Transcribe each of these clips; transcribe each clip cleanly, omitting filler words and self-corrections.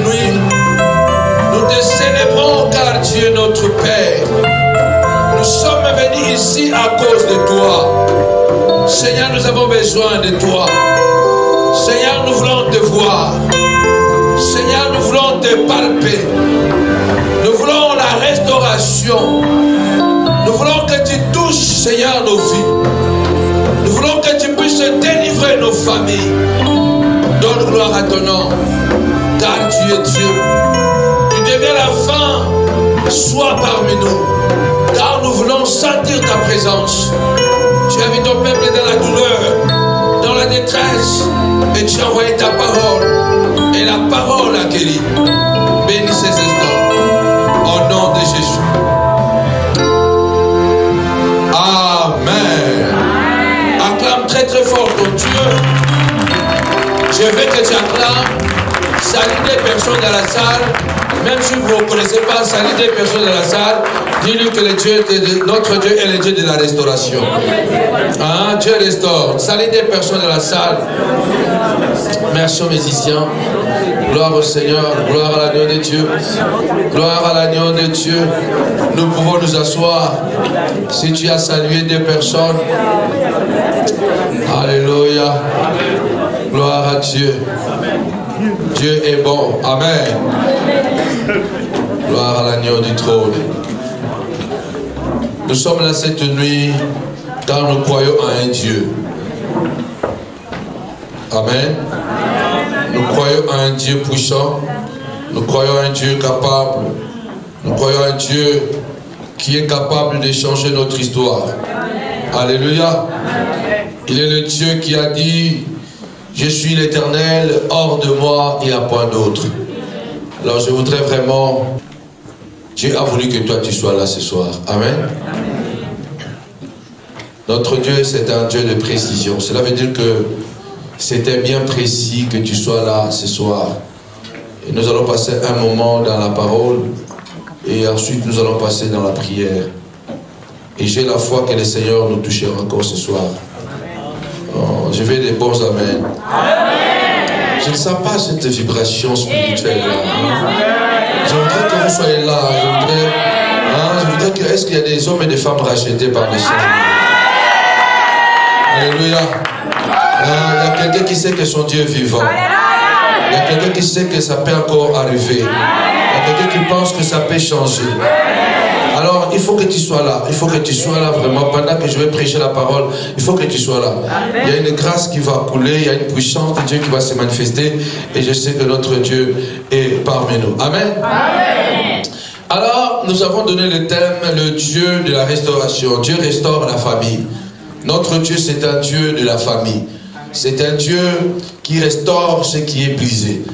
nuit, nous te célébrons car tu es notre Père. Nous sommes venus ici à cause de toi. Seigneur, nous avons besoin de toi. Seigneur, nous voulons te voir. Seigneur, nous voulons te palper. Nous voulons la restauration. Nous voulons que tu touches, Seigneur, nos vies. Nous voulons que tu puisses délivrer nos familles. Donne gloire à ton nom, car tu es Dieu. Tu deviens la fin, sois parmi nous, car nous voulons sentir ta présence. Tu as vu ton peuple dans la douleur, dans la détresse, et tu as envoyé ta parole, et la parole a guéri. Bénis ces instants, au nom de Jésus. Amen. Acclame très très fort ton Dieu. Je veux que tu acclames. Salue des personnes dans la salle. Même si vous ne reconnaissez pas, salue des personnes dans la salle. Dis-lui que notre Dieu est le Dieu de la restauration. Hein? Dieu restaure. Salue des personnes dans la salle. Merci aux musiciens. Gloire au Seigneur. Gloire à l'agneau de Dieu. Gloire à l'agneau de Dieu. Nous pouvons nous asseoir. Si tu as salué des personnes. Alléluia. Gloire à Dieu. Dieu est bon. Amen. Gloire à l'agneau du trône. Nous sommes là cette nuit car nous croyons à un Dieu. Amen. Nous croyons à un Dieu puissant. Nous croyons à un Dieu capable. Nous croyons à un Dieu qui est capable de changer notre histoire. Alléluia. Il est le Dieu qui a dit: je suis l'Éternel, hors de moi, il n'y a point d'autre. Alors je voudrais vraiment... Dieu a voulu que toi tu sois là ce soir. Amen. Notre Dieu, c'est un Dieu de précision. Cela veut dire que c'était bien précis que tu sois là ce soir. Et nous allons passer un moment dans la parole. Et ensuite nous allons passer dans la prière. Et j'ai la foi que le Seigneur nous touchera encore ce soir. Oh, je vais des bons amen. Je ne sens pas cette vibration spirituelle là. Je voudrais que vous soyez là. Je voudrais que... Est-ce qu'il y a des hommes et des femmes rachetés par le Seigneur? Alléluia. Il y a quelqu'un qui sait que son Dieu est vivant. Il y a quelqu'un qui sait que ça peut encore arriver. Il y a quelqu'un qui pense que ça peut changer. Alors, il faut que tu sois là. Il faut que tu sois là vraiment. Pendant que je vais prêcher la parole, il faut que tu sois là. Il y a une grâce qui va couler. Il y a une puissance de Dieu qui va se manifester. Et je sais que notre Dieu est parmi nous. Amen. Amen. Alors, nous avons donné le thème, le Dieu de la restauration. Dieu restaure la famille. Notre Dieu, c'est un Dieu de la famille. C'est un Dieu qui restaure ce qui est brisé.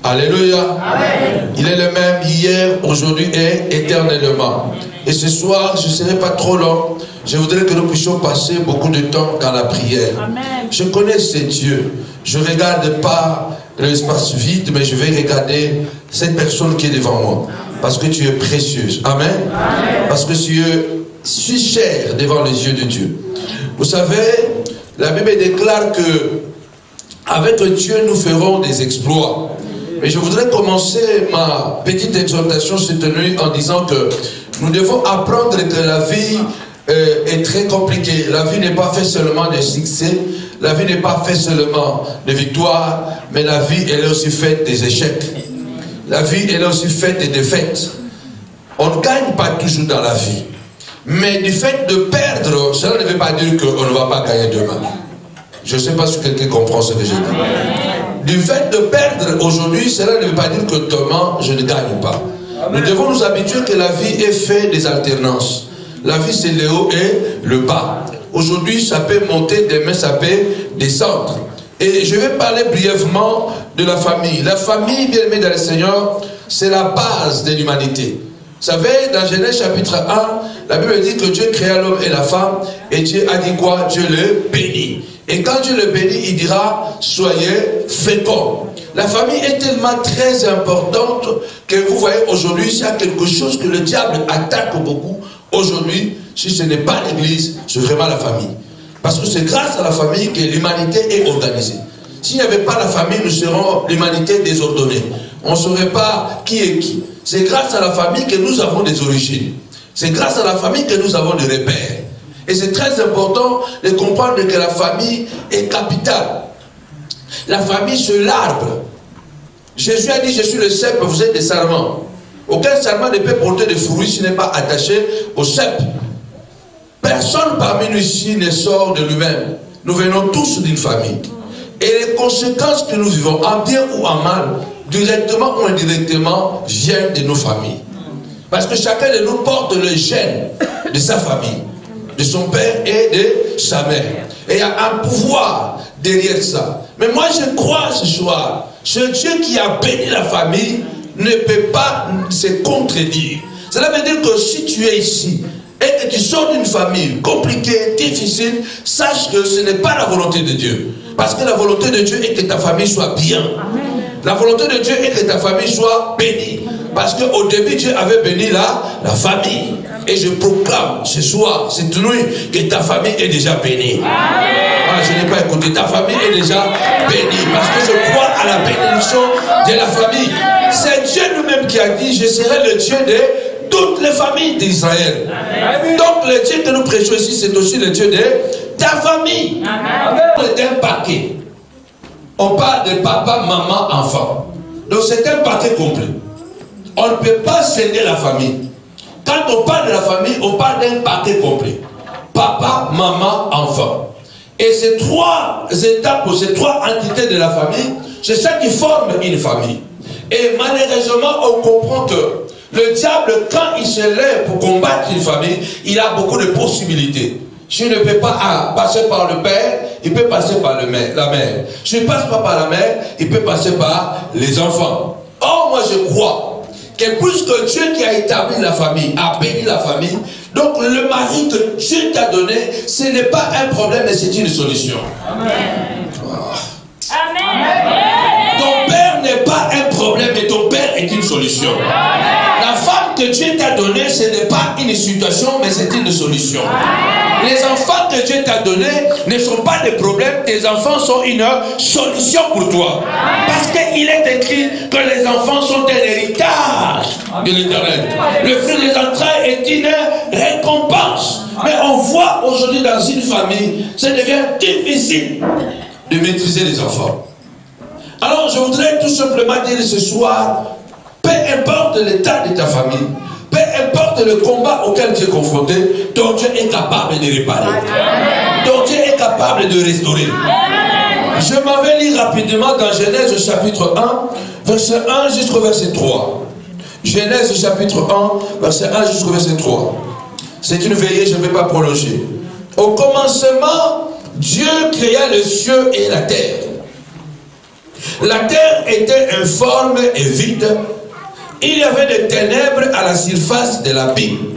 Alléluia. Amen. Il est le même hier, aujourd'hui et éternellement. Et ce soir, je ne serai pas trop long. Je voudrais que nous puissions passer beaucoup de temps dans la prière. Amen. Je connais ce Dieu. Je ne regarde pas l'espace vide, mais je vais regarder cette personne qui est devant moi. Parce que tu es précieuse. Amen. Amen. Parce que tu es cher devant les yeux de Dieu. Vous savez, la Bible déclare que avec Dieu, nous ferons des exploits. Mais je voudrais commencer ma petite exhortation cette nuit en disant que nous devons apprendre que la vie est très compliquée. La vie n'est pas faite seulement de succès, la vie n'est pas faite seulement de victoire, mais la vie elle est aussi faite des échecs. La vie elle est aussi faite des défaites. On ne gagne pas toujours dans la vie. Mais du fait de perdre, cela ne veut pas dire qu'on ne va pas gagner demain. Je ne sais pas si quelqu'un comprend ce que j'ai dit. Du fait de perdre aujourd'hui, cela ne veut pas dire que demain, je ne gagne pas. Nous devons nous habituer que la vie est faite des alternances. La vie, c'est le haut et le bas. Aujourd'hui, ça peut monter, demain, ça peut descendre. Et je vais parler brièvement de la famille. La famille, bien aimée dans le Seigneur, c'est la base de l'humanité. Vous savez, dans Genèse chapitre 1, la Bible dit que Dieu créa l'homme et la femme, et Dieu a dit quoi? Dieu le bénit. Et quand Dieu le bénit, il dira, soyez féconds. La famille est tellement très importante que vous voyez aujourd'hui, s'il y a quelque chose que le diable attaque beaucoup, aujourd'hui, si ce n'est pas l'église, c'est vraiment la famille. Parce que c'est grâce à la famille que l'humanité est organisée. S'il n'y avait pas la famille, nous serions l'humanité désordonnée. on ne saurait pas qui est qui. C'est grâce à la famille que nous avons des origines. C'est grâce à la famille que nous avons des repères. Et c'est très important de comprendre que la famille est capitale. La famille, c'est l'arbre. Jésus a dit, je suis le cep, vous êtes des sarments. Aucun sarment ne peut porter de fruits s'il n'est pas attaché au cep. Personne parmi nous ici ne sort de lui-même. Nous venons tous d'une famille. Et les conséquences que nous vivons, en bien ou en mal, directement ou indirectement, viennent de nos familles. Parce que chacun de nous porte le gène de sa famille, de son père et de sa mère. Et il y a un pouvoir derrière ça. Mais moi je crois ce soir, ce Dieu qui a béni la famille ne peut pas se contredire. Cela veut dire que si tu es ici et que tu sors d'une famille compliquée, difficile, sache que ce n'est pas la volonté de Dieu. Parce que la volonté de Dieu est que ta famille soit bien. La volonté de Dieu est que ta famille soit bénie. Parce qu'au début, Dieu avait béni la famille. Et je proclame ce soir, cette nuit, que ta famille est déjà bénie. Ah, je n'ai pas écouté. Ta famille est déjà bénie. Parce que je crois à la bénédiction de la famille. C'est Dieu lui-même qui a dit, je serai le Dieu de toutes les familles d'Israël. Donc le Dieu que nous prêchons ici, c'est aussi le Dieu de ta famille. C'est un paquet. On parle de papa, maman, enfant. Donc c'est un paquet complet. On ne peut pas scinder la famille. Quand on parle de la famille, on parle d'un paquet complet. Papa, maman, enfant. Et ces trois étapes, ces trois entités de la famille, c'est ça qui forme une famille. Et malheureusement, on comprend que le diable, quand il se lève pour combattre une famille, il a beaucoup de possibilités. S'il ne peut pas passer par le père, il peut passer par la mère. S'il ne passe pas par la mère, il peut passer par les enfants. Or, moi je crois que puisque Dieu qui a établi la famille, a béni la famille, donc le mari que Dieu t'a donné, ce n'est pas un problème, mais c'est une solution. Amen. Amen. Ton père n'est pas un problème, mais ton père est une solution. La femme que Dieu t'a donnée, ce n'est pas une situation, mais c'est une solution. Les enfants que Dieu t'a donnés ne sont pas des problèmes, tes enfants sont une solution pour toi. Parce qu'il est écrit que les enfants sont un héritage de l'Éternel. Le fruit des entrailles est une récompense. Mais on voit aujourd'hui dans une famille, ça devient difficile de maîtriser les enfants. Alors je voudrais tout simplement dire ce soir, peu importe l'état de ta famille, peu importe le combat auquel tu es confronté, ton Dieu est capable de réparer. Ton Dieu est capable de restaurer. Je m'en vais lire rapidement dans Genèse chapitre 1, verset 1 jusqu'au verset 3. Genèse chapitre 1, verset 1 jusqu'au verset 3. C'est une veillée, je ne vais pas prolonger. Au commencement, Dieu créa les cieux et la terre. La terre était informe et vide. Il y avait des ténèbres à la surface de l'abîme.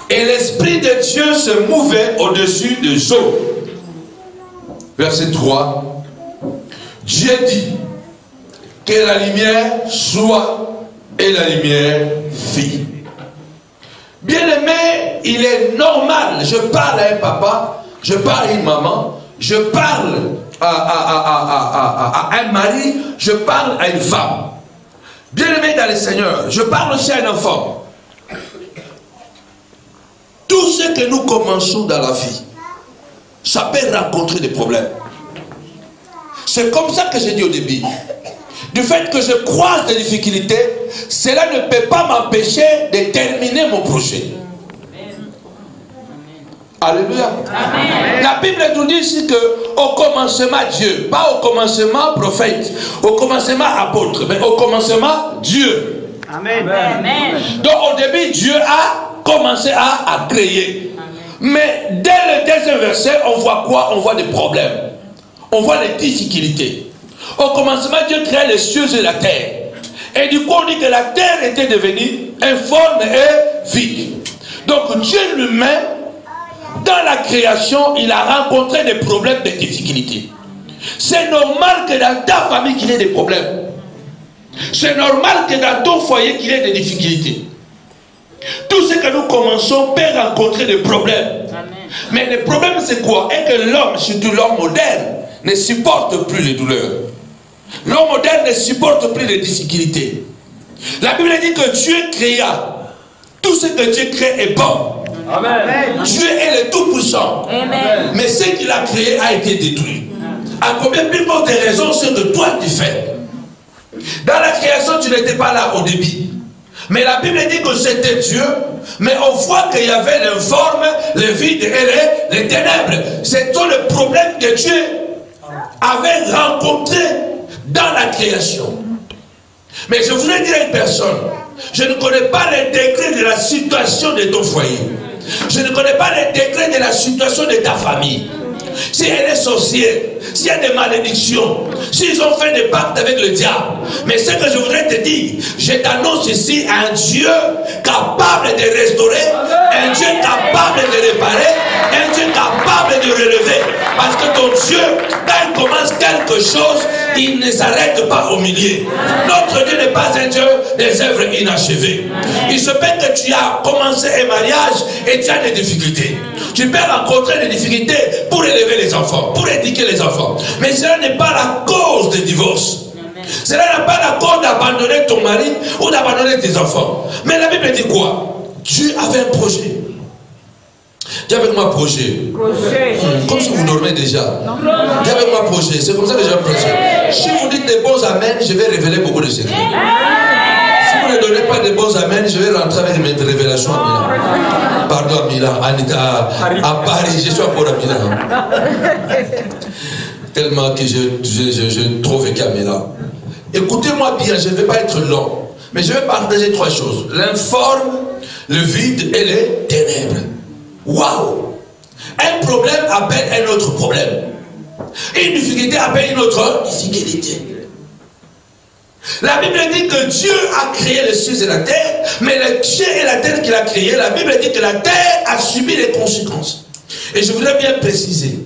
Et l'Esprit de Dieu se mouvait au-dessus des eaux. Verset 3. Dieu dit que la lumière soit, et la lumière fit. Bien-aimé, il est normal. Je parle à un papa, je parle à une maman, je parle à un mari, je parle à une femme. Bien-aimé dans le Seigneur, je parle aussi à un enfant. Tout ce que nous commençons dans la vie, ça peut rencontrer des problèmes. C'est comme ça que j'ai dit au début. Du fait que je croise des difficultés, cela ne peut pas m'empêcher de terminer mon projet. Alléluia. Amen. La Bible nous dit ici qu'au commencement Dieu, pas au commencement prophète, au commencement apôtre, mais au commencement Dieu. Amen. Amen. Donc au début Dieu a commencé à créer. Amen. Mais dès le deuxième verset, on voit quoi? On voit des problèmes. On voit les difficultés. Au commencement Dieu créa les cieux et la terre. Et du coup on dit que la terre était devenue informe et vide. Donc Dieu lui-même, dans la création, il a rencontré des problèmes, des difficultés. C'est normal que dans ta famille, qu'il y ait des problèmes. C'est normal que dans ton foyer, qu'il y ait des difficultés. Tout ce que nous commençons peut rencontrer des problèmes. Amen. Mais le problème, c'est quoi? Et que l'homme, surtout l'homme moderne, ne supporte plus les douleurs. L'homme moderne ne supporte plus les difficultés. La Bible dit que Dieu créa. Tout ce que Dieu crée est bon. Amen. Dieu est le Tout-Puissant. Mais ce qu'il a créé a été détruit. À combien plus forte raison ce que toi tu fais? Dans la création, tu n'étais pas là au début. Mais la Bible dit que c'était Dieu. Mais on voit qu'il y avait l'informe, le vide et les ténèbres. C'est tout le problème que Dieu avait rencontré dans la création. Mais je voudrais dire à une personne, je ne connais pas les degrés de la situation de ton foyer. Je ne connais pas les degrés de la situation de ta famille. Si elle est sorcière, s'il y a des malédictions, s'ils ont fait des pactes avec le diable. Mais ce que je voudrais te dire, je t'annonce ici un Dieu capable de restaurer, un Dieu capable de réparer, un Dieu capable de relever. Parce que ton Dieu, quand il commence quelque chose, il ne s'arrête pas au milieu. Notre Dieu n'est pas un Dieu des œuvres inachevées. Il se peut que tu as commencé un mariage et tu as des difficultés. Tu peux rencontrer des difficultés pour élever les enfants, pour éduquer les enfants. Mais cela n'est pas la cause du divorce. Cela n'est pas la cause d'abandonner ton mari ou d'abandonner tes enfants. Mais la Bible dit quoi? Dieu avait un projet. Dis avec moi projet. Comme si vous dormez déjà. Dis avec moi projet. C'est comme ça que j'ai un projet. Si vous dites des bons amens, je vais révéler beaucoup de secrets. Si vous ne donnez pas de bons amens, je vais rentrer avec mes révélations à Milan. Pardon à Milan, à Paris, je suis encore à Milan. Tellement que je trouve vécu à Milan. Écoutez-moi bien, je ne vais pas être long. Mais je vais partager trois choses. L'informe, le vide et les ténèbres. Waouh! Un problème appelle un autre problème. Une difficulté appelle une autre difficulté. La Bible dit que Dieu a créé les cieux et la terre, mais le ciel et la terre qu'il a créé, la Bible dit que la terre a subi les conséquences. Et je voudrais bien préciser.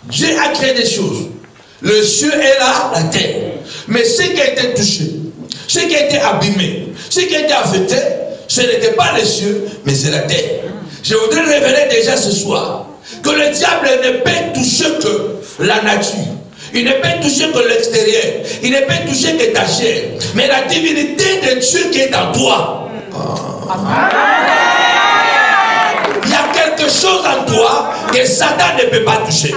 Dieu a créé des choses. Le ciel est là, la terre. Mais ce qui a été touché, ce qui a été abîmé, ce qui a été affecté, ce n'était pas les cieux, mais c'est la terre. Je voudrais révéler déjà ce soir que le diable ne peut toucher que la nature. Il ne peut toucher que l'extérieur. Il ne peut toucher que ta chair. Mais la divinité de Dieu qui est en toi. Il y a quelque chose en toi que Satan ne peut pas toucher.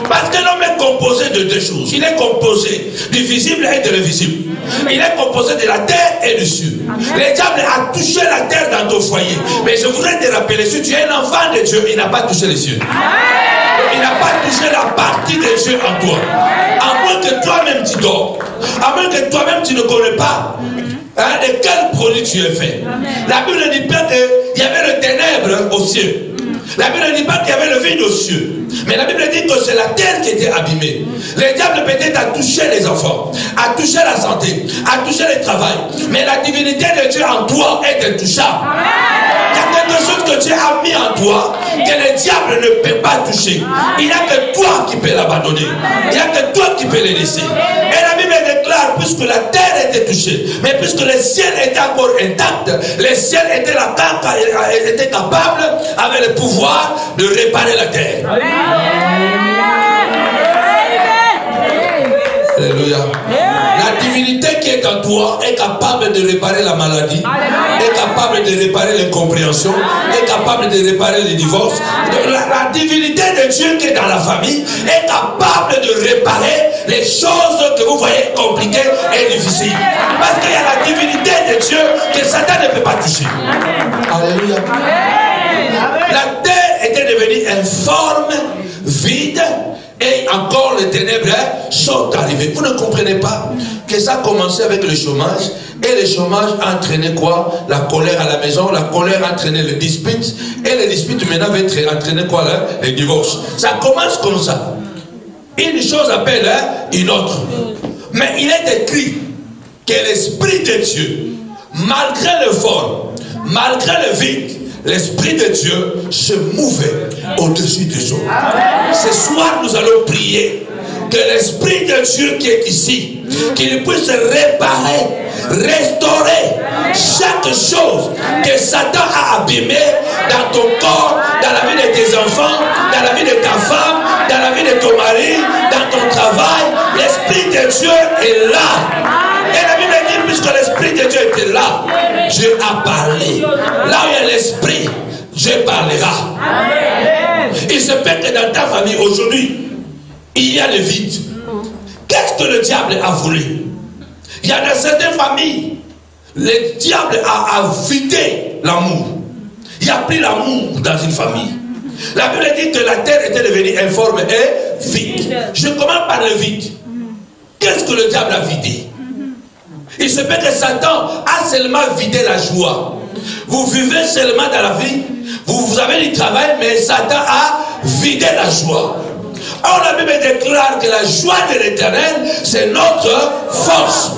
Parce que l'homme est composé de deux choses. Il est composé du visible et de l'invisible. Il est composé de la terre et du ciel. Le diable a touché la terre dans ton foyer. Mais je voudrais te rappeler, si tu es un enfant de Dieu, il n'a pas touché les cieux. Il n'a pas touché la partie de Dieu en toi. À moins que toi-même tu dors. À moins que toi-même tu ne connais pas de quel produit tu es fait. La Bible ne dit pas qu'il y avait le ténèbre au ciel. La Bible ne dit pas qu'il y avait le vide aux cieux. Mais la Bible dit que c'est la terre qui était abîmée. Le diable peut-être a touché les enfants, a touché la santé, a touché le travail. Mais la divinité de Dieu en toi est intouchable. Il y a quelque chose que Dieu a mis en toi que le diable ne peut pas toucher. Il n'y a que toi qui peux l'abandonner. Il n'y a que toi qui peux le laisser. Et la Bible déclare, puisque la terre était touchée, mais puisque le ciel était encore intact, le ciel était capable, avait le pouvoir de réparer la terre. Alléluia. La divinité qui est en toi est capable de réparer la maladie, est capable de réparer l'incompréhension, est capable de réparer les divorces. La divinité de Dieu qui est dans la famille est capable de réparer les choses que vous voyez compliquées et difficiles. Parce qu'il y a la divinité de Dieu que Satan ne peut pas toucher. Alléluia. La terre était devenue informe, vide, et encore les ténèbres sont arrivées. Vous ne comprenez pas que ça a commencé avec le chômage, et le chômage a entraîné quoi? La colère à la maison, la colère a entraîné les disputes, et les disputes maintenant vont entraîner quoi là? Les divorces. Ça commence comme ça. Une chose appelle une autre. Mais il est écrit que l'Esprit de Dieu, malgré le fort, malgré le vide, l'Esprit de Dieu se mouvait au-dessus des choses. Ce soir, nous allons prier que l'Esprit de Dieu qui est ici, qu'il puisse réparer, restaurer chaque chose que Satan a abîmé dans ton corps, dans la vie de tes enfants, dans la vie de ta femme, dans la vie de ton mari, dans ton travail. est là. Et la Bible dit, puisque l'Esprit de Dieu était là, Dieu a parlé. Là où il y a l'Esprit, Dieu parlera. Il se peut que dans ta famille aujourd'hui, il y a le vide. Qu'est-ce que le diable a voulu? Il y a dans certaines familles, le diable a vidé l'amour. Il n'y a plus l'amour dans une famille. La Bible dit que la terre était devenue informe et vide. Je commence par le vide. Qu'est-ce que le diable a vidé? Il se peut que Satan a seulement vidé la joie. Vous vivez seulement dans la vie, vous avez du travail, mais Satan a vidé la joie. Or la Bible déclare que la joie de l'Éternel, c'est notre force.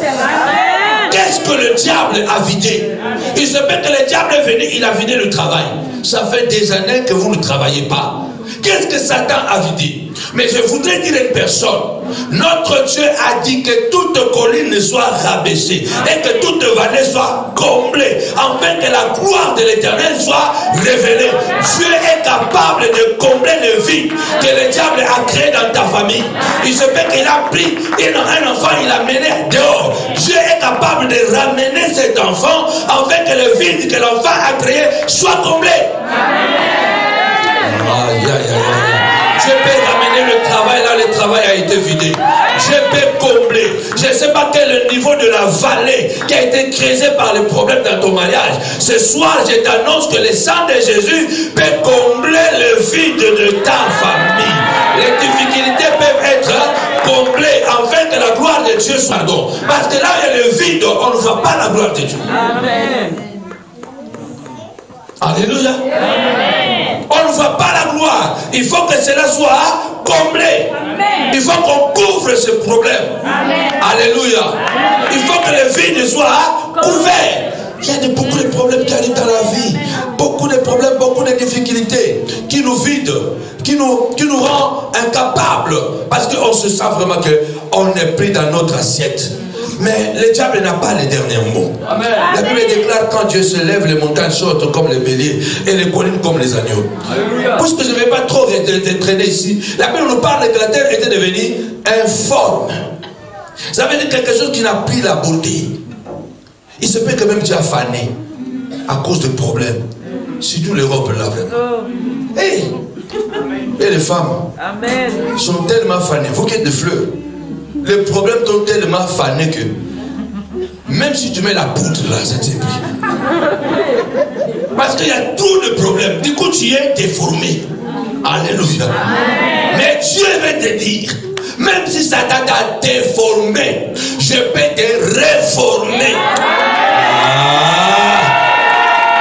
Qu'est-ce que le diable a vidé? Il se peut que le diable est venu, il a vidé le travail. Ça fait des années que vous ne travaillez pas. Qu'est-ce que Satan a vidé? Mais je voudrais dire à une personne, notre Dieu a dit que toute colline soit rabaissée et que toute vallée soit comblée, afin que la gloire de l'Éternel soit révélée. Dieu est capable de combler le vide que le diable a créé dans ta famille. Il se peut qu'il a pris un enfant, il l'a mené dehors. Dieu est capable de ramener cet enfant afin que le vide que l'enfant a créé soit comblé. Aïe, aïe, aïe. Dieu peut ramener le travail là, le travail a été vidé. Dieu peut combler. Je ne sais pas quel est le niveau de la vallée qui a été creusée par les problèmes dans ton mariage. Ce soir, je t'annonce que le sang de Jésus peut combler le vide de ta famille. Les difficultés peuvent être comblées afin que la gloire de Dieu soit là. Parce que là, il y a le vide, on ne voit pas la gloire de Dieu. Amen. Alléluia. Amen. On ne voit pas la gloire. Il faut que cela soit comblé. Amen. Il faut qu'on couvre ce problème. Amen. Alléluia. Amen. Il faut que le vide soit couvert. Il y a beaucoup de problèmes qui arrivent dans la vie. Beaucoup de problèmes, beaucoup de difficultés qui nous vident, qui nous rend incapables. Parce qu'on se sent vraiment qu'on est pris dans notre assiette. Mais le diable n'a pas les derniers mots. Amen. La Bible déclare quand Dieu se lève, les montagnes sautent comme les béliers et les collines comme les agneaux. Alléluia. Puisque je ne vais pas trop traîner ici, la Bible nous parle que la terre était devenue informe. Ça veut dire quelque chose qui n'a plus la beauté. Il se peut que même tu as fané à cause de problèmes. Surtout l'Europe là vraiment. Hey. Et les femmes sont tellement fanées. Vous qui êtes des fleurs. Les problèmes sont tellement fanés que même si tu mets la poudre là, ça ne s'est plus. Parce qu'il y a trop de problèmes. Du coup, tu es déformé. Alléluia. Mais Dieu veut te dire, même si Satan t'a déformé, je peux te réformer.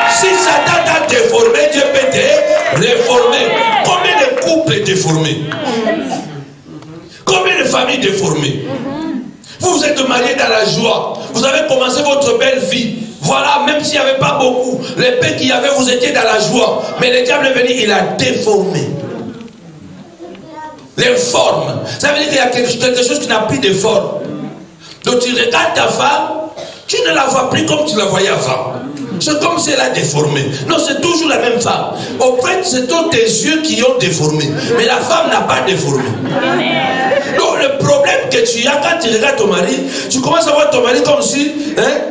Si Satan t'a déformé, Dieu peut te réformer. Combien de couples déformés? Combien de familles déformées? Vous êtes mariés dans la joie. Vous avez commencé votre belle vie. Voilà, même s'il n'y avait pas beaucoup, les peu qu'il y avait, vous étiez dans la joie. Mais le diable est venu, il a déformé. Les formes. Ça veut dire qu'il y a quelque chose qui n'a plus de forme. Donc tu regardes ta femme, tu ne la vois plus comme tu la voyais avant. C'est comme si elle a déformé. Non, c'est toujours la même femme. Au fait, c'est tous tes yeux qui ont déformé. Mais la femme n'a pas déformé. Donc le problème que tu as quand tu regardes ton mari, tu commences à voir ton mari comme si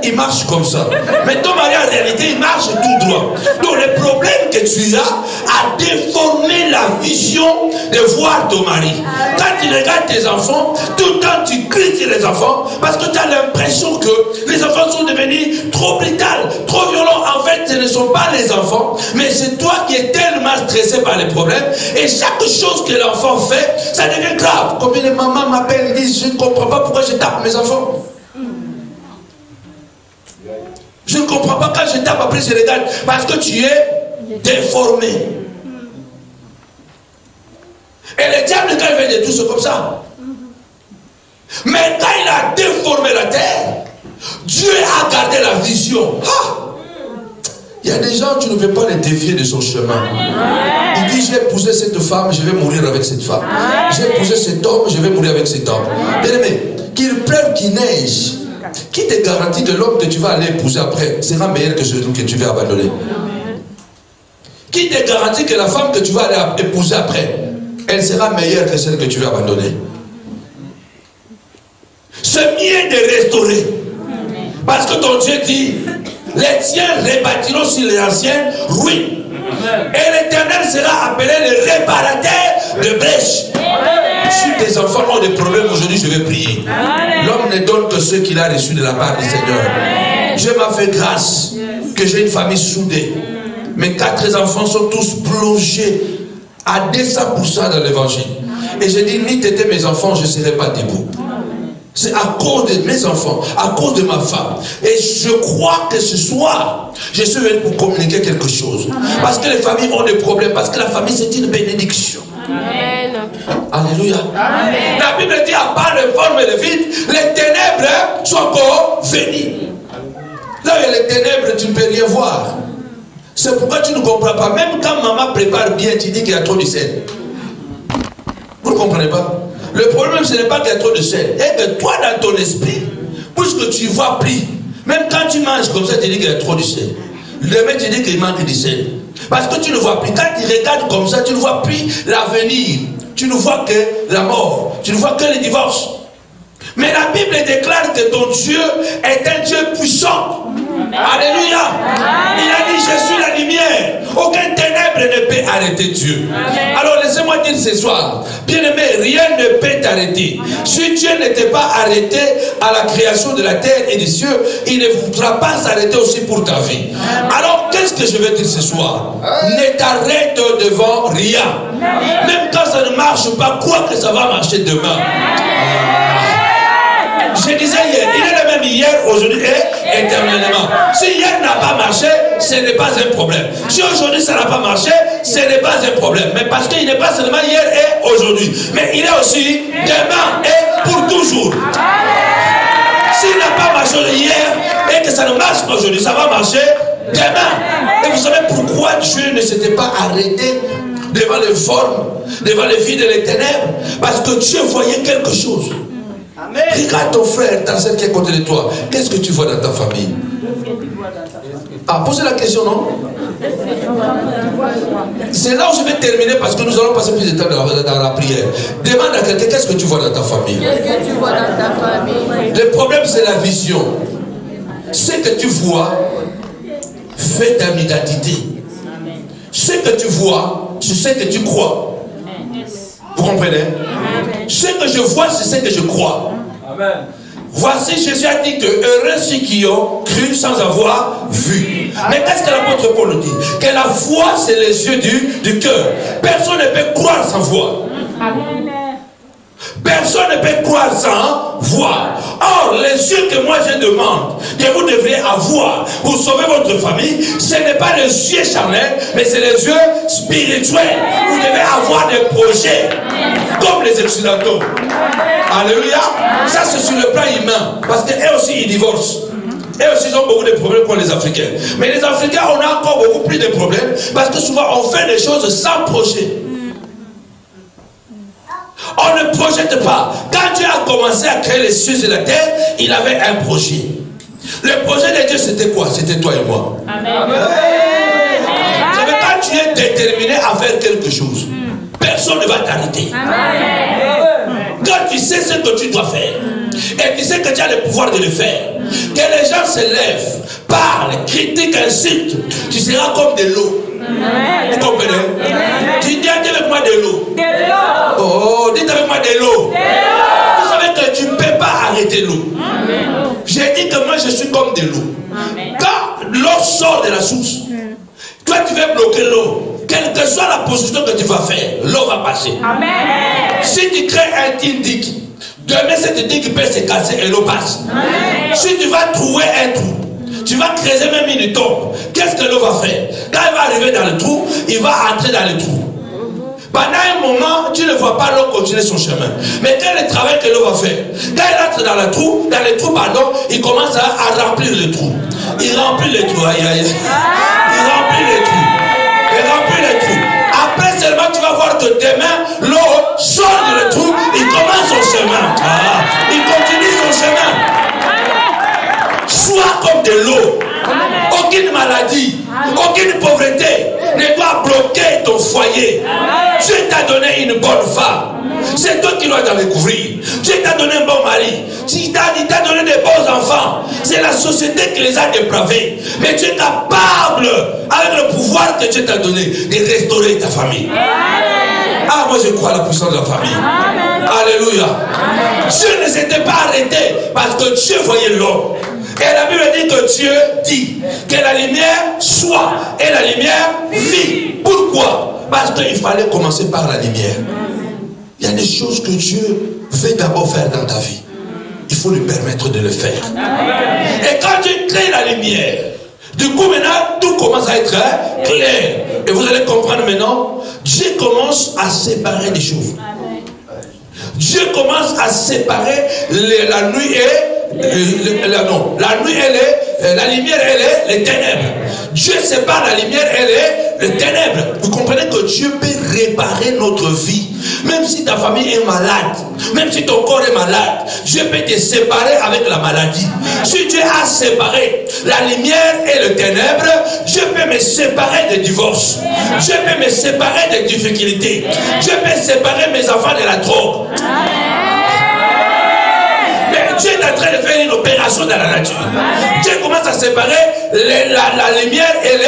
il marche comme ça. Mais ton mari en réalité il marche tout droit. Donc le problème que tu as déformé la vision de voir ton mari. Quand tu regardes tes enfants, tout le temps tu cries sur les enfants parce que tu as l'impression que les enfants sont devenus trop brutaux, trop violents. En fait, ce ne sont pas les enfants, mais c'est toi qui es tellement stressé par les problèmes. Et chaque chose que l'enfant fait, ça devient grave. Combien de mamans m'appellent et disent, je ne comprends pas pourquoi je tape mes enfants. Je ne comprends pas quand je tape, après je regarde. Parce que tu es déformé. Et le diable, quand il fait des tout comme ça. Mais quand il a déformé la terre, Dieu a gardé la vision. Il y a des gens, tu ne peux pas les dévier de son chemin. Il dit, j'ai épousé cette femme, je vais mourir avec cette femme. J'ai épousé cet homme, je vais mourir avec cet homme. Bien aimé, qu'il pleuve, qu'il neige, qui te garantit que l'homme que tu vas aller épouser après sera meilleur que celui que tu vas abandonner? Qui te garantit que la femme que tu vas aller épouser après, elle sera meilleure que celle que tu vas abandonner? c'est mieux de restaurer. Parce que ton Dieu dit, les tiens rebâtiront sur les anciennes ruines. Et l'Éternel sera appelé le réparateur de brèches. Si tes enfants ont des problèmes aujourd'hui, je vais prier. L'homme ne donne que ce qu'il a reçu de la part du Seigneur. Dieu m'a fait grâce que j'ai une famille soudée. Mes 4 enfants sont tous plongés à 200% dans l'évangile. Et j'ai dit, ni t'étais mes enfants, je ne serais pas debout. C'est à cause de mes enfants, à cause de ma femme. Et je crois que ce soir, je suis venu pour communiquer quelque chose. Parce que les familles ont des problèmes, parce que la famille c'est une bénédiction. Amen. Alléluia. Amen. La Bible dit, à part les formes et les vides, les ténèbres sont encore venues. Là où il y a les ténèbres, tu ne peux rien voir. C'est pourquoi tu ne comprends pas. Même quand maman prépare bien, tu dis qu'il y a trop de sel. Vous ne comprenez pas? Le problème, ce n'est pas qu'il y a trop de sel. Et que toi, dans ton esprit, puisque tu ne vois plus, même quand tu manges comme ça, tu dis qu'il y a trop de sel. Le mec, tu dis qu'il manque de sel. Parce que tu ne vois plus. Quand tu regardes comme ça, tu ne vois plus l'avenir. Tu ne vois que la mort. Tu ne vois que le divorce. Mais la Bible déclare que ton Dieu est un Dieu puissant. Alléluia. Il a dit, je suis la lumière. Aucun ténèbre ne peut arrêter Dieu. Amen. Alors laissez-moi dire ce soir, bien-aimé, rien ne peut t'arrêter. Si Dieu n'était pas arrêté à la création de la terre et des cieux, il ne voudra pas s'arrêter aussi pour ta vie. Alors qu'est-ce que je vais dire ce soir? Ne t'arrête devant rien. Même quand ça ne marche pas, crois que ça va marcher demain. Je disais hier, il est le même hier, aujourd'hui et éternellement. Si hier n'a pas marché, ce n'est pas un problème. Si aujourd'hui ça n'a pas marché, ce n'est pas un problème. Mais parce qu'il n'est pas seulement hier et aujourd'hui, mais il est aussi demain et pour toujours. S'il n'a pas marché hier et que ça ne marche pas aujourd'hui, ça va marcher demain. Et vous savez pourquoi Dieu ne s'était pas arrêté devant les formes, devant les vies de les ténèbres? Parce que Dieu voyait quelque chose. Amen. Regarde ton frère, ta soeur qui est à côté de toi. Qu'est-ce que tu vois dans ta famille? Ah, posez la question, non? C'est là où je vais terminer parce que nous allons passer plus de temps dans la prière. Demande à quelqu'un, qu'est-ce que tu vois dans ta famille? Qu'est-ce que tu vois dans ta famille? Le problème, c'est la vision. Ce que tu vois fait ta identité. Ce que tu vois, c'est ce que tu crois. Vous comprenez? Ce que je vois, c'est ce que je crois. Amen. Voici, Jésus a dit que heureux ceux qui ont cru sans avoir vu. Mais qu'est-ce que l'apôtre Paul dit? Que la foi, c'est les yeux du cœur. Personne ne peut croire sans voir. Amen. Personne ne peut croire sans voir. Or, les yeux que moi je demande, que vous devriez avoir pour sauver votre famille, ce n'est pas les yeux charnels, mais c'est les yeux spirituels. Vous devez avoir des projets, comme les Occidentaux. Alléluia. Ça, c'est sur le plan humain. Parce qu'eux aussi, ils divorcent. Eux aussi, ils ont beaucoup de problèmes pour les Africains. Mais les Africains, on a encore beaucoup plus de problèmes, parce que souvent, on fait des choses sans projet. On ne projette pas. Quand Dieu a commencé à créer les cieux et la terre, il avait un projet. Le projet de Dieu, c'était quoi? C'était toi et moi. Amen. Quand tu es déterminé à faire quelque chose, personne ne va t'arrêter. Quand tu sais ce que tu dois faire, et tu sais que tu as le pouvoir de le faire, que les gens se lèvent, parlent, critiquent, insultent, tu seras comme de l'eau. Vous comprenez? Tu dis avec moi de l'eau. Oh, dites avec moi de l'eau. Vous savez que tu ne peux pas arrêter l'eau. J'ai dit que moi je suis comme de l'eau. Quand l'eau sort de la source, toi tu veux bloquer l'eau. Quelle que soit la position que tu vas faire, l'eau va passer. Amen. Si tu crées un digue, demain cette digue peut se casser et l'eau passe. Amen. Si tu vas trouver un trou, tu vas creuser même une tombe. Qu'est-ce que l'eau va faire? Quand il va arriver dans le trou, il va entrer dans le trou. Pendant un moment, tu ne vois pas l'eau continuer son chemin. Mais quel est le travail que l'eau va faire? Quand il entre dans le trou, il commence à remplir le trou. Il remplit le trou. Aïe, aïe. Il remplit le trou. Il remplit le trou. Après seulement, tu vas voir que demain, l'eau sort du trou. Il commence son chemin. Il continue son chemin. Sois comme de l'eau. Aucune maladie, aucune pauvreté ne doit bloquer ton foyer. Dieu t'a donné une bonne femme. C'est toi qui dois t'en découvrir. Dieu t'a donné un bon mari, il t'a donné des bons enfants, c'est la société qui les a dépravés. Mais tu es capable, avec le pouvoir que Dieu t'a donné, de restaurer ta famille. Ah, moi je crois à la puissance de la famille. Alléluia. Dieu ne s'était pas arrêté parce que Dieu voyait l'homme. Et la Bible dit que Dieu dit que la lumière soit et la lumière vit. Pourquoi? Parce qu'il fallait commencer par la lumière. Il y a des choses que Dieu veut d'abord faire dans ta vie. Il faut lui permettre de le faire. Et quand Dieu crée la lumière, du coup maintenant tout commence à être clair. Et vous allez comprendre maintenant, Dieu commence à séparer des choses. Dieu commence à séparer la nuit et la nuit elle est, la lumière elle est les ténèbres. Dieu sépare la lumière elle est les ténèbres. Vous comprenez que Dieu peut réparer notre vie. Même si ta famille est malade, même si ton corps est malade, Dieu peut te séparer avec la maladie. Si Dieu a séparé la lumière et le ténèbre, Dieu peut me séparer des divorces. Dieu peut me séparer des difficultés. Dieu peut séparer mes enfants de la drogue. Dieu est en train de faire une opération dans la nature. Dieu commence à séparer la lumière et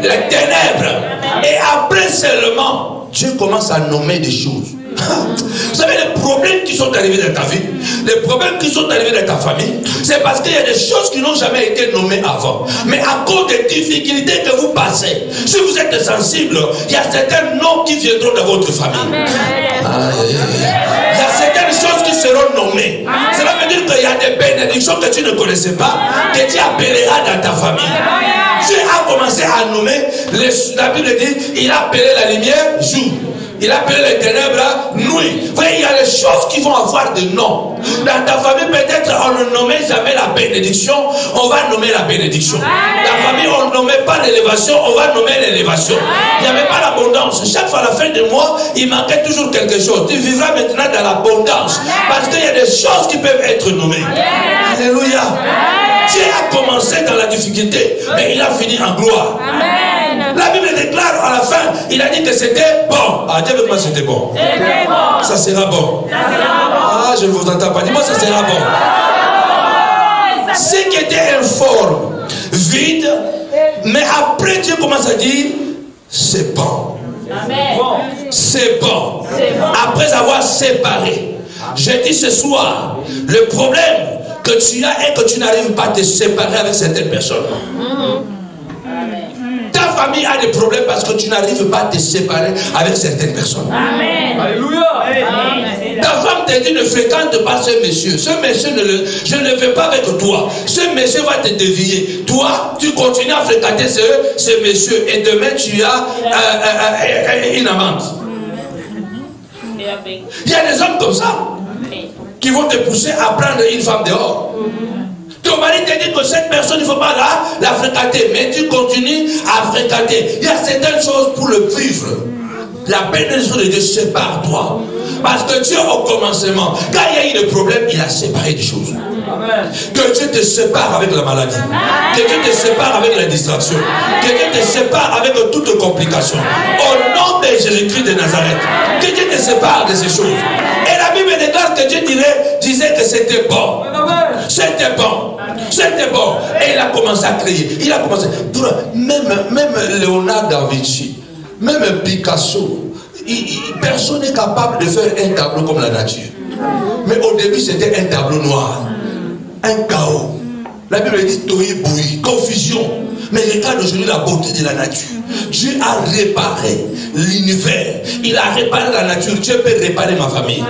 les ténèbres. Et après seulement, Dieu commence à nommer des choses. Vous savez, les problèmes qui sont arrivés dans ta vie, les problèmes qui sont arrivés dans ta famille, c'est parce qu'il y a des choses qui n'ont jamais été nommées avant. Mais à cause des difficultés que vous passez, si vous êtes sensible, il y a certains noms qui viendront dans votre famille. Il y a certaines choses qui seront nommées. Cela veut dire qu'il y a des bénédictions que tu ne connaissais pas, que tu appelleras dans ta famille. Dieu a commencé à nommer, la Bible dit, il a appelé la lumière jour. Il a appelé les ténèbres nuit. Vous voyez, il y a des choses qui vont avoir des noms. Dans ta famille, peut-être, on ne nommait jamais la bénédiction, on va nommer la bénédiction. La famille, on ne nommait pas l'élévation, on va nommer l'élévation. Il n'y avait pas l'abondance. Chaque fois à la fin du mois, il manquait toujours quelque chose. Tu vivras maintenant dans l'abondance. Parce qu'il y a des choses qui peuvent être nommées. Alléluia. Dieu a commencé dans la difficulté, mais il a fini en gloire. La Bible déclare à la fin, il a dit que c'était bon. Ah, dis avec moi c'était bon. Ça sera bon. Ah, je ne vous entends pas. Dis-moi, ça sera bon. Ce qui était informe, vide, mais après Dieu commence à dire, c'est bon. C'est bon. Après avoir séparé. J'ai dit ce soir, le problème que tu as est que tu n'arrives pas à te séparer avec certaines personnes. Ta famille a des problèmes parce que tu n'arrives pas à te séparer avec certaines personnes. Amen. Alléluia. Ta femme te dit ne fréquente pas ce monsieur. Ce monsieur, je ne vais pas avec toi. Ce monsieur va te dévier. Toi, tu continues à fréquenter ce monsieur et demain tu as une amante. Il y a des hommes comme ça qui vont te pousser à prendre une femme dehors. Ton mari te dit que cette personne, il ne faut pas la fréquenter, mais tu continues à fréquenter. Il y a certaines choses pour le vivre. La bénédiction de Dieu sépare-toi. Parce que Dieu, au commencement, quand il y a eu des problèmes, il a séparé des choses. Amen. Que Dieu te sépare avec la maladie. Que Dieu te sépare avec la distraction. Que Dieu te sépare avec toutes complications. Au nom de Jésus-Christ de Nazareth. Que Dieu te sépare de ces choses. Et la Bible déclare que Dieu disait que c'était bon. C'était bon. C'était bon. Et il a commencé à créer. Il a commencé. Même Léonard da Vinci, même Picasso, personne n'est capable de faire un tableau comme la nature. Mais au début, c'était un tableau noir. Un chaos. La Bible dit tohi boui, confusion. Mais regarde aujourd'hui la beauté de la nature. Dieu a réparé l'univers. Il a réparé la nature. Dieu peut réparer ma famille.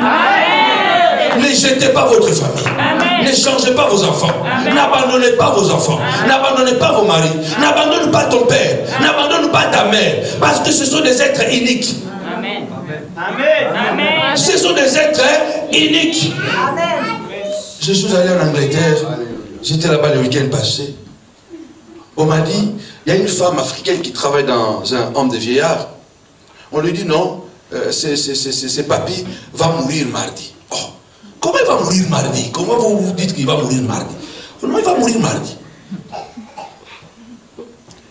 Ne jetez pas votre famille. Amen. Ne changez pas vos enfants. N'abandonnez pas vos enfants. N'abandonnez pas vos maris. N'abandonne pas ton père. N'abandonne pas ta mère. Parce que ce sont des êtres uniques. Amen. Amen. Ce sont des êtres uniques. Amen. Je suis allé en Angleterre. J'étais là-bas le week-end passé. On m'a dit, il y a une femme africaine qui travaille dans un homme de vieillard. On lui dit non, c'est papy va mourir mardi. Oh. Comment il va mourir mardi? Comment vous vous dites qu'il va mourir mardi? Non, il va mourir mardi.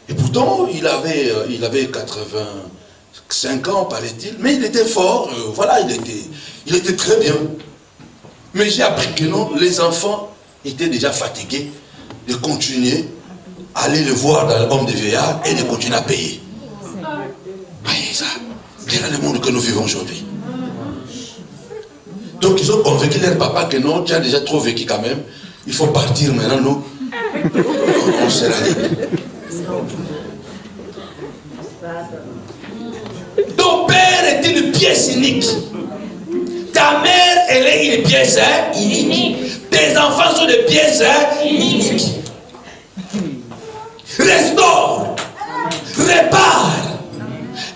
Et pourtant, il avait 85 ans, paraît-il, mais il était fort, voilà, il était très bien. Mais j'ai appris que non, les enfants étaient déjà fatigués de continuer à aller le voir dans l'homme de vieillard et de continuer à payer. Voyez ça. Quel est le monde que nous vivons aujourd'hui? Donc ils ont convaincu leur papa que non, tu as déjà trop vécu quand même. Il faut partir maintenant, nous. On se la dit. Ton père est une pièce unique. Ta mère, elle est une pièce unique. Tes enfants sont des pièces uniques. Restaure, répare,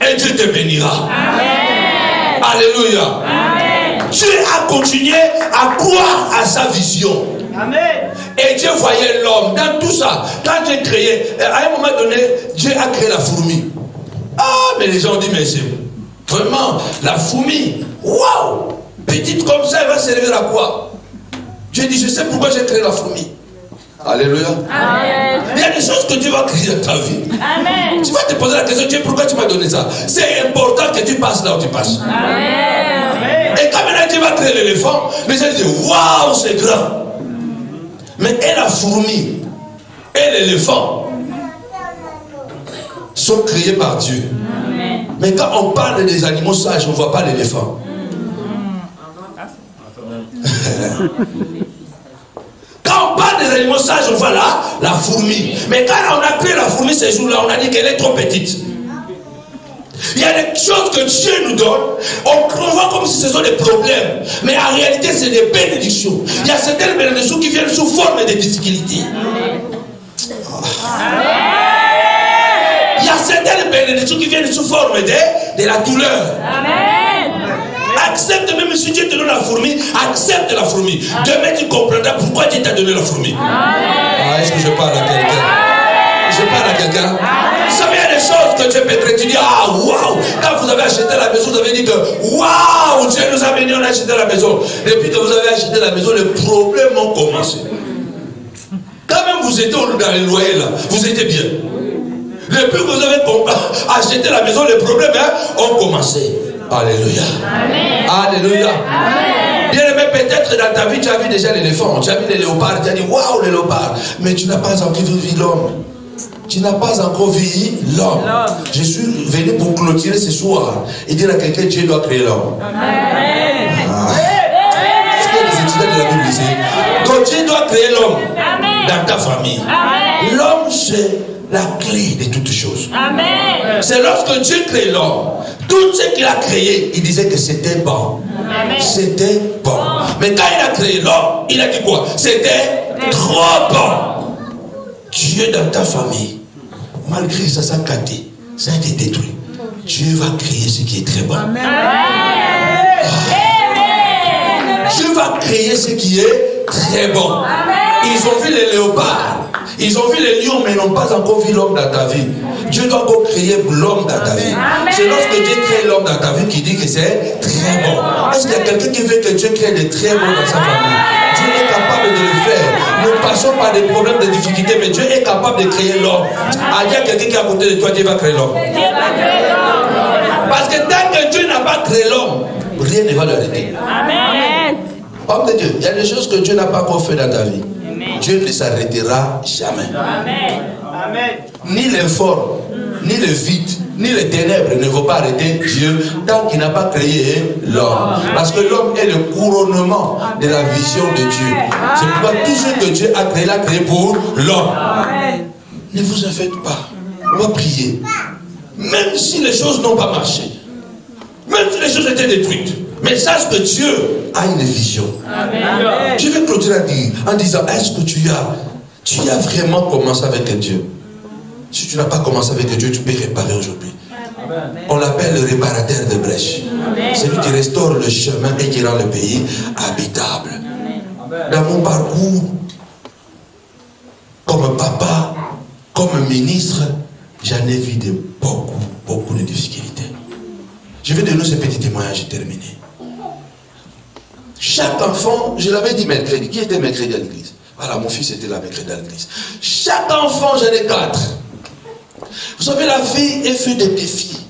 et Dieu te bénira. Amen. Alléluia. Amen. Dieu a continué à croire à sa vision. Amen. Et Dieu voyait l'homme dans tout ça. Quand Dieu créé, à un moment donné, Dieu a créé la fourmi. Ah, mais les gens ont dit, mais c'est vraiment la fourmi. Waouh! Petite comme ça, elle va servir à quoi? Dieu dit, je sais pourquoi j'ai créé la fourmi. Alléluia. Amen. Il y a des choses que Dieu va créer dans ta vie. Amen. Tu vas te poser la question, Dieu, pourquoi tu m'as donné ça? C'est important que tu passes là où tu passes. Amen. Et quand maintenant Dieu va créer l'éléphant, les gens disent, waouh, c'est grand. Mais et la fourmi et l'éléphant sont créés par Dieu. Amen. Mais quand on parle des animaux sages, on ne voit pas l'éléphant. Quand on parle des animaux sages, on voit là la fourmi. Mais quand on a créé la fourmi ces jours-là, on a dit qu'elle est trop petite. Il y a des choses que Dieu nous donne, on voit comme si ce sont des problèmes. Mais en réalité, c'est des bénédictions. Il y a certaines bénédictions qui viennent sous forme de difficultés. Il y a certaines bénédictions qui viennent sous forme de la douleur. Accepte, même si Dieu te donne la fourmi, accepte la fourmi. Demain tu comprendras pourquoi Dieu t'a donné la fourmi. Ah, est-ce que je parle à quelqu'un? Je parle à quelqu'un? Vous savez, il y a des choses que Dieu peut traiter. Tu dis, ah, waouh! Quand vous avez acheté la maison, vous avez dit que, waouh! Dieu nous a bénis, on a acheté la maison. Depuis que vous avez acheté la maison, les problèmes ont commencé. Quand même vous étiez dans les loyers là, vous étiez bien. Depuis que vous avez acheté la maison, les problèmes ont commencé. Alléluia. Amen. Alléluia. Amen. Bien aimé, peut-être dans ta vie, tu as vu déjà l'éléphant, tu as vu les léopards, tu as dit waouh, les léopards. Mais tu n'as pas encore vu l'homme. Tu n'as pas encore vu l'homme. Je suis venu pour clôturer ce soir et dire à quelqu'un, Dieu doit créer l'homme. Est-ce qu'il y a des étudiants de la Bible ici? Donc Dieu doit créer l'homme dans ta famille. L'homme, c'est la clé de toutes choses. C'est lorsque Dieu crée l'homme, tout ce qu'il a créé, il disait que c'était bon. C'était bon. Mais quand il a créé l'homme, il a dit quoi? C'était trop bon. Dieu dans ta famille, malgré ça, ça a gâté, ça a été détruit. Dieu va créer ce qui est très bon. Dieu va créer ce qui est très bon. Ils ont vu les léopards. Ils ont vu les lions, mais ils n'ont pas encore vu l'homme dans ta vie. Dieu doit encore créer l'homme dans ta vie. C'est lorsque Dieu crée l'homme dans ta vie qu'il dit que c'est très bon. Est-ce qu'il y a quelqu'un qui veut que Dieu crée des très bons dans sa famille? Dieu est capable de le faire. Nous passons par des problèmes de difficultés, mais Dieu est capable de créer l'homme. Il y a quelqu'un qui est à côté de toi, Dieu va créer l'homme. Parce que tant que Dieu n'a pas créé l'homme, rien ne va l'arrêter. Amen. Homme de Dieu, il y a des choses que Dieu n'a pas encore fait dans ta vie. Dieu ne s'arrêtera jamais. Amen. Amen. Ni l'informe, ni le vide, ni les ténèbres ne vont pas arrêter Dieu tant qu'il n'a pas créé l'homme. Parce que l'homme est le couronnement de la vision de Dieu. C'est pourquoi tout ce que Dieu a créé, l'a créé pour l'homme. Ne vous en faites pas. On va prier. Même si les choses n'ont pas marché, même si les choses étaient détruites, mais sache que Dieu a une vision. Amen. Je vais clôturer en disant, est-ce que tu as vraiment commencé avec Dieu? Si tu n'as pas commencé avec Dieu, tu peux réparer aujourd'hui. On l'appelle le réparateur de brèches. C'est lui qui restaure le chemin et qui rend le pays habitable. Amen. Dans mon parcours, comme papa, comme ministre, j'en ai vu beaucoup de difficultés. Je vais donner ce petit témoignage et terminer. Chaque enfant, je l'avais dit mercredi. Qui était mercredi à l'église? Voilà, mon fils était là mercredi à l'église. Chaque enfant, j'en ai 4. Vous savez, la vie est faite de défis.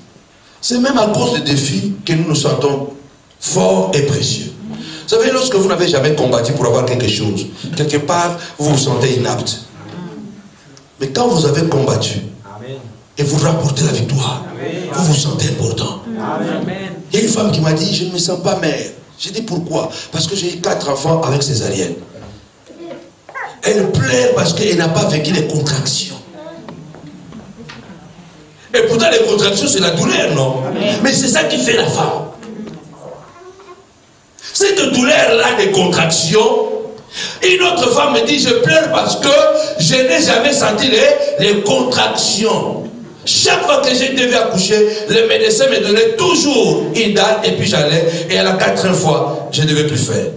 C'est même à cause des défis que nous nous sentons forts et précieux. Vous savez, lorsque vous n'avez jamais combattu pour avoir quelque chose, quelque part, vous vous sentez inapte. Mais quand vous avez combattu, et vous rapportez la victoire, vous vous sentez important. Il y a une femme qui m'a dit, je ne me sens pas mère. J'ai dit pourquoi? Parce que j'ai eu 4 enfants avec césarienne. Elle pleure parce qu'elle n'a pas vécu les contractions. Et pourtant les contractions c'est la douleur, non? Mais c'est ça qui fait la femme. Cette douleur-là des contractions, une autre femme me dit, je pleure parce que je n'ai jamais senti les contractions. Chaque fois que je devais accoucher, le médecin me donnait toujours une date et puis j'allais. Et à la 4e fois, je ne devais plus faire.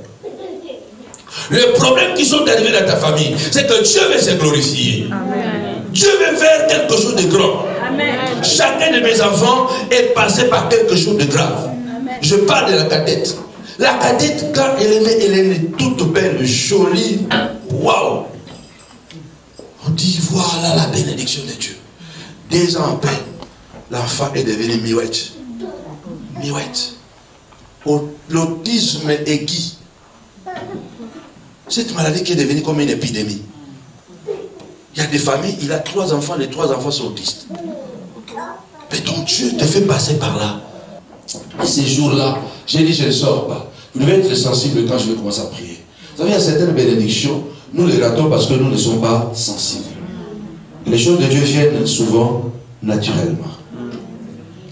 Le problème qui sont arrivés dans ta famille, c'est que Dieu veut se glorifier. Amen. Dieu veut faire quelque chose de grand. Amen. Chacun de mes enfants est passé par quelque chose de grave. Amen. Je parle de la cadette. La cadette, quand elle est née toute belle, jolie. Waouh! On dit, voilà la bénédiction de Dieu. 2 ans après, l'enfant est devenu miouette. Miouette. L'autisme aigu. Cette maladie qui est devenue comme une épidémie. Il y a des familles, il a 3 enfants, les 3 enfants sont autistes. Mais donc Dieu te fait passer par là. Et ces jours-là, j'ai dit, je ne sors pas. Vous devez être sensible quand je vais commencer à prier. Vous savez, il y a certaines bénédictions, nous les ratons parce que nous ne sommes pas sensibles. Les choses de Dieu viennent souvent naturellement.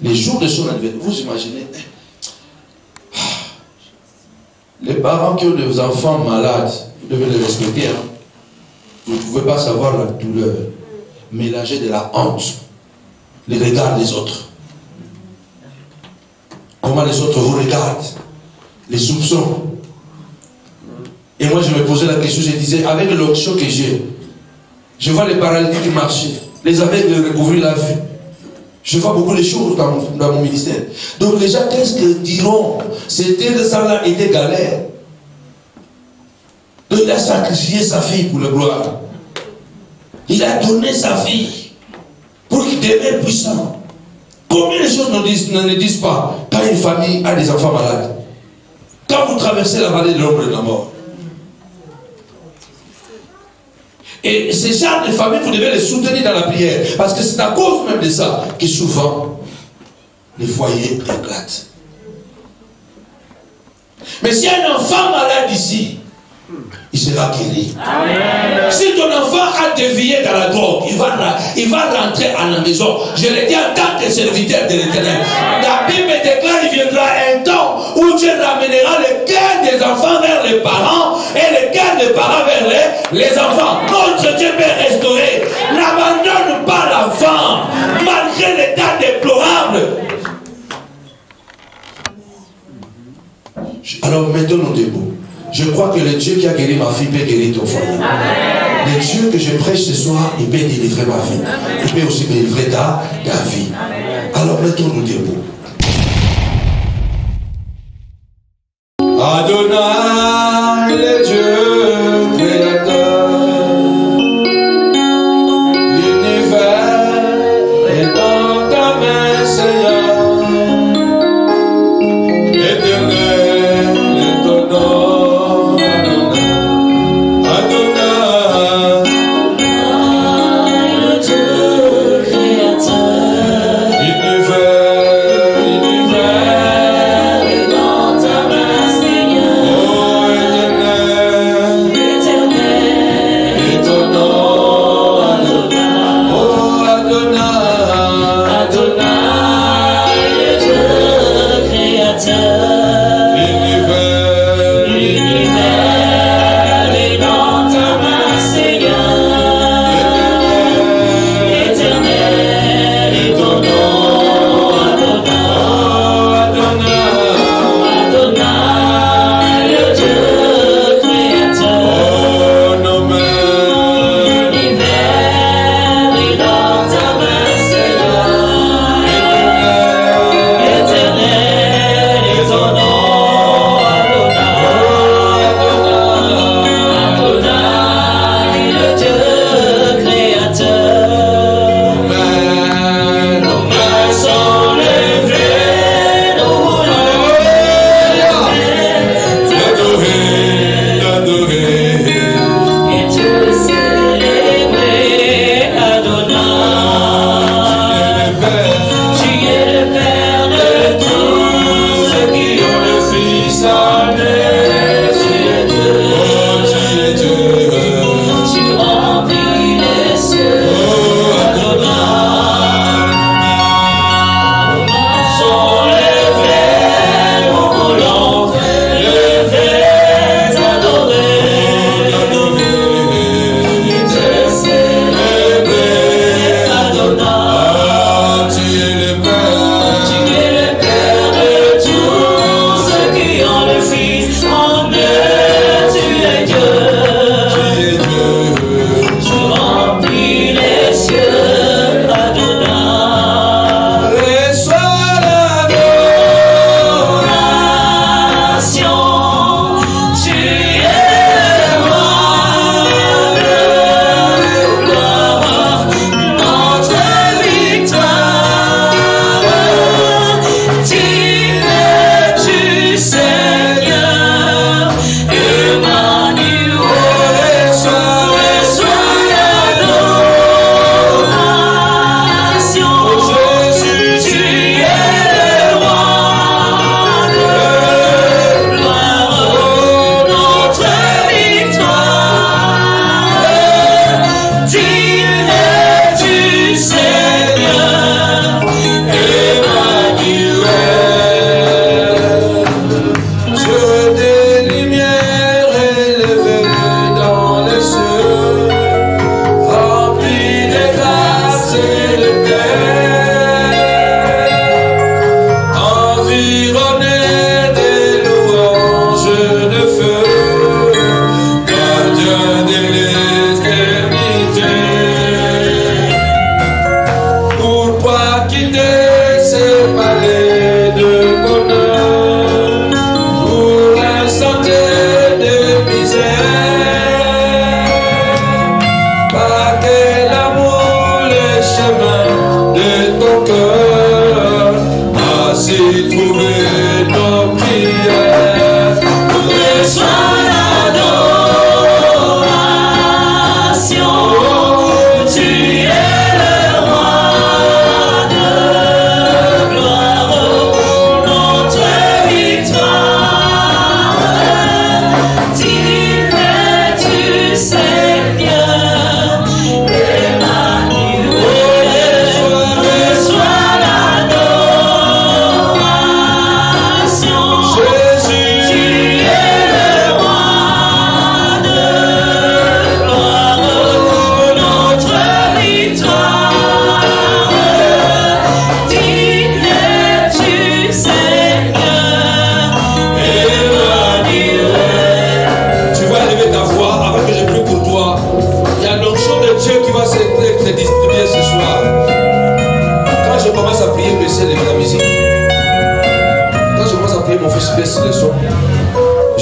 Les jours de son anniversaire, vous imaginez, les parents qui ont des enfants malades, vous devez les respecter. Hein? Vous ne pouvez pas savoir la douleur mélangée de la honte, les regards des autres. Comment les autres vous regardent, les soupçons. Et moi je me posais la question, je disais, avec l'onction que j'ai, je vois les paralytiques marcher, les aveugles recouvrir la vue. Je vois beaucoup de choses dans mon ministère. Donc les gens, qu'est-ce qu'ils diront? C'était ça là était galère. Donc il a sacrifié sa fille pour la gloire. Il a donné sa fille pour qu'il devienne puissant. Combien de choses ne disent pas quand une famille a des enfants malades? Quand vous traversez la vallée de l'ombre de la mort. Et ces genres de familles, vous devez les soutenir dans la prière. Parce que c'est à cause même de ça que souvent, les foyers éclatent. Mais si un enfant malade ici, il sera guéri. Amen. Si ton enfant a dévié dans la drogue, il va rentrer à la maison. Je le dis en tant que serviteur de l'Éternel. La Bible déclare qu'il viendra un temps où Dieu ramènera le cœur des enfants vers les parents et le cœur des parents vers les enfants. Notre Dieu peut restaurer. N'abandonne pas l'enfant malgré l'état déplorable. Alors mettons-nous debout. Je crois que le Dieu qui a guéri ma fille peut guérir ton foyer. Le Dieu que je prêche ce soir, il peut délivrer ma vie. Il peut aussi délivrer ta vie. Alors mettons-nous debout. Adonai, le Dieu créateur, l'univers est dans ta main, Seigneur. Éternel est ton nom. Adonai, le Dieu créateur, l'univers est dans ta main, Seigneur.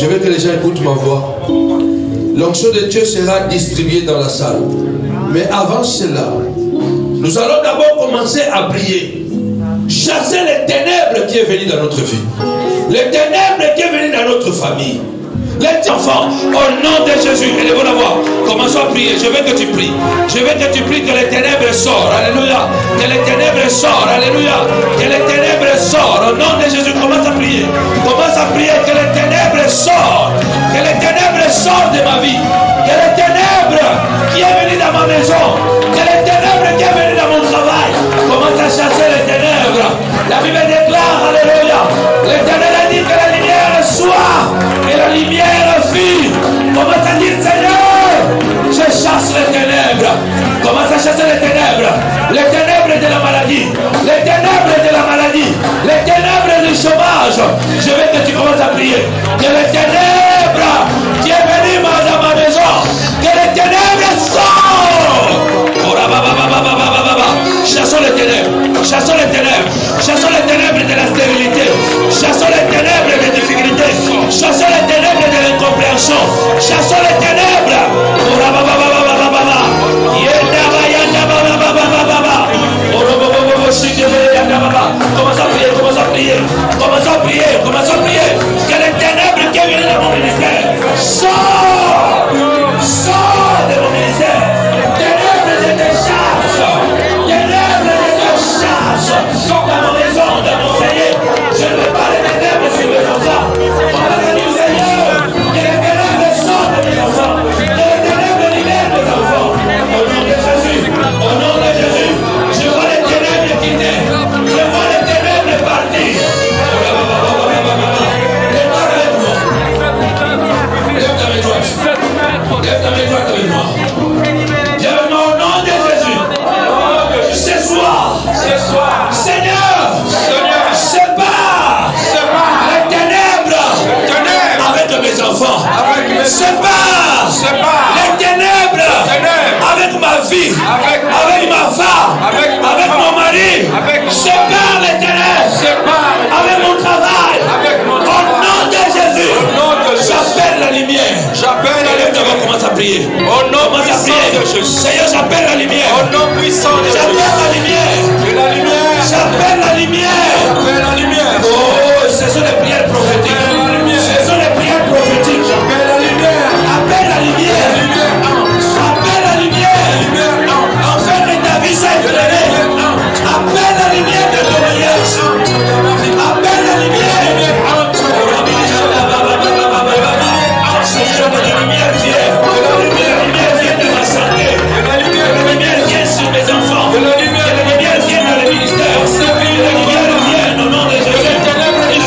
Je veux que les gens écoutent ma voix. L'onction de Dieu sera distribuée dans la salle. Mais avant cela, nous allons d'abord commencer à prier. Chasser les ténèbres qui est venu dans notre vie. Les ténèbres qui est venu dans notre famille. Les enfants, au nom de Jésus, élevons la voix. Commençons à prier. Je veux que tu pries. Je veux que tu pries que les ténèbres sortent. Alléluia. Que les ténèbres sortent. Alléluia. Que les ténèbres sortent. Au nom de Jésus, commence à prier. Commence à prier que les ténèbres sortent. Que les ténèbres sortent de ma vie. Que les ténèbres qui est venu dans ma maison. Que les ténèbres qui est venu dans mon travail. Commence à chasser les ténèbres. La Bible déclare, alléluia. L'Éternel a dit que la lumière soit. Et la lumière fut. Commence à dire, Seigneur, je chasse les ténèbres. Commence à chasser les ténèbres. Les ténèbres de la maladie. Les ténèbres de la maladie. Les ténèbres du chômage. Je veux que tu commences à prier. Que les ténèbres qui est venu dans ma maison. Que les ténèbres sortent. Chassons les ténèbres. Chassons les ténèbres. Chassons les ténèbres de la stérilité. Chassons les ténèbres des difficultés. Chassons les ténèbres de l'incompréhension. Chassons les ténèbres. Commence à prier, commence à prier. Commence à prier, commence à prier. Que les ténèbres qui viennent de mon ministère sortent. Sortent de mon ministère. Ténèbres de tes chasses. Ténèbres de tes chasses. Dans ma maison, dans mon foyer. Je ne veux pas les ténèbres sur mes enfants. On va venir, Seigneur. Que les ténèbres sortent de mes enfants. Que les ténèbres libèrent mes enfants. Au nom de Jésus. Au nom de Jésus. Je vois les ténèbres quitter. Je vois les ténèbres partir. Démarre avec moi. Lève ta main droite. Lève ta main droite avec moi. Dis-moi au nom de Jésus. Ce soir. Seigneur. Sépare les ténèbres avec mes enfants. Sépare les ténèbres avec ma vie, avec ma femme, avec mon mari. Sépare les ténèbres avec mon travail. Au nom de Jésus, j'appelle la lumière. Commence à prier. Au nom puissant de Jésus. Seigneur, j'appelle la lumière. Au nom puissant de Jésus. J'appelle la lumière. J'appelle la lumière. Oh, ce sont les prières prophétiques. Ce sont les prières prophétiques. J'appelle la lumière. Appelle la lumière. Appelle la lumière. Enfin, ta vie soit éclairée. Appelle la lumière de ton mariage. Appelle la lumière. Seigneur, que la lumière vienne. Que la lumière vienne de ma santé. Que la lumière vienne sur mes enfants. Que la lumière vienne dans le ministère. Que la lumière vienne au nom de Jésus. Que la lumière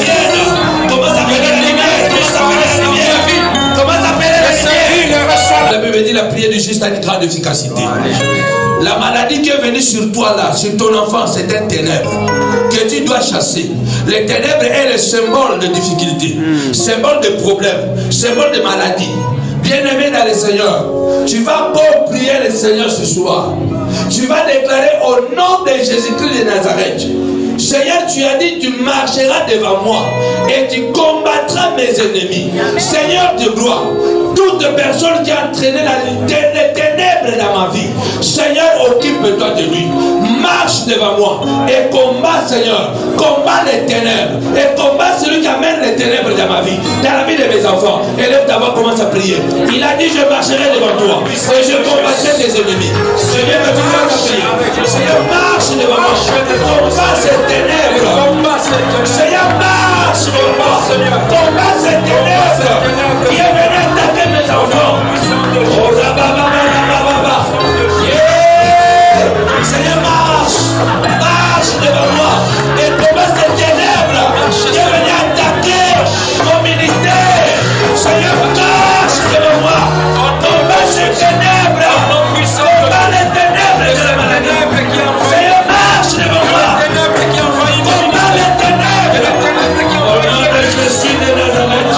vienne. Comment s'appelle la lumière? Comment s'appelle la lumière? La Bible dit la prière du juste a une grande efficacité. La maladie qui est venue sur toi là, sur ton enfant, c'est un ténèbre que tu dois chasser. Les ténèbres est le symbole de difficulté, symbole de problème, symbole de maladie. Bien-aimé dans le Seigneur, tu vas pas prier le Seigneur ce soir. Tu vas déclarer au nom de Jésus-Christ de Nazareth. Seigneur, tu as dit, tu marcheras devant moi et tu combattras mes ennemis. Seigneur de gloire, toute personne qui a entraîné les ténèbres dans ma vie, Seigneur, occupe-toi de lui. Marche devant moi et combat, Seigneur. Combat les ténèbres et combat celui qui amène les ténèbres dans ma vie, dans la vie de mes enfants. Élève ta voix, commence à prier. Il a dit, je marcherai devant toi et je combattrai tes ennemis. Seigneur, tu vas prier. Seigneur, marche devant moi. Combat ces ténèbres. Seigneur, marche devant moi. Combat ces ténèbres qui est venu attaquer mes enfants. Oh, là, Seigneur, marche devant moi et combat ces ténèbres qui est venu attaquer mon ministère. Seigneur, marche devant moi, combat ces ténèbres, combat les ténèbres de la maladie. Seigneur, marche devant moi, combat les ténèbres. Au nom de Jésus de Nazareth.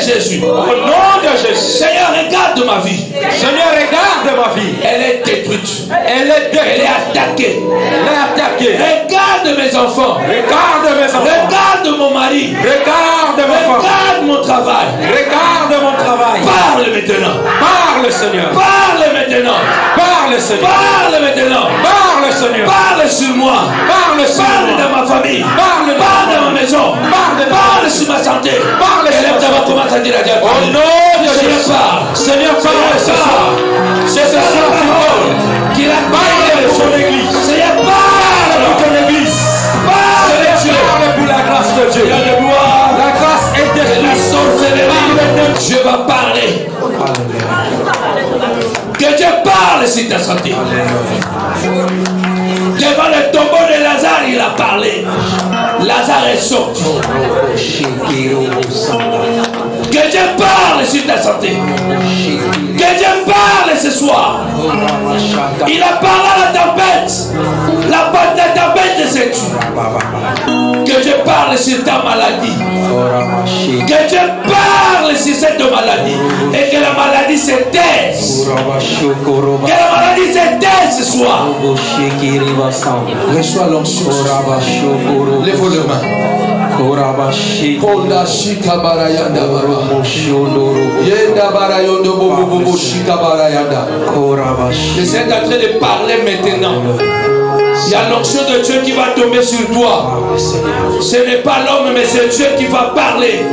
Jésus. Au nom de Jésus. Seigneur, regarde ma vie. Seigneur, regarde ma vie. Elle est détruite. Elle est détruite. Elle est attaquée. Elle est attaquée. Regarde mes enfants. Regarde mes enfants. Regarde mon mari. Regarde ma femme. Regarde mon travail. Regarde mon travail. Parle maintenant. Parle, Seigneur. Parle maintenant. Parle, Seigneur. Parle maintenant. Parle, Seigneur. Parle sur moi. Parle sur Parle moi. dans ma famille. Parle dans ma maison. Parle sur ma santé. Parle sur ma santé. Commence à dire à Dieu. Au nom de Seigneur, Jésus. parle. Seigneur, parle ce soir. C'est ce soir Qu'il a parlé de son église. Seigneur, parle pour ton église. Parle Dieu. Parle pour la grâce de Dieu. La grâce est Et la détruite. sorcellerie, je vais parler. Que Dieu parle sur ta santé. Devant le tombeau de Lazare, il a parlé. Lazare est sorti. Que Dieu parle sur ta santé. Que Dieu parle ce soir. Il a parlé à la tempête. La tempête s'est tue. Que Dieu parle sur ta maladie. Que Dieu parle sur cette maladie. Et que la maladie se taise. Que la maladie se taise ce soir. Reçois l'onction. Lève les mains. Ponda shika barayanda bara. Yenda barayondo bobo bobo shika barayanda. Je suis en train de parler maintenant. Il y a l'onction de Dieu qui va tomber sur toi. Ce n'est pas l'homme, mais c'est Dieu qui va parler.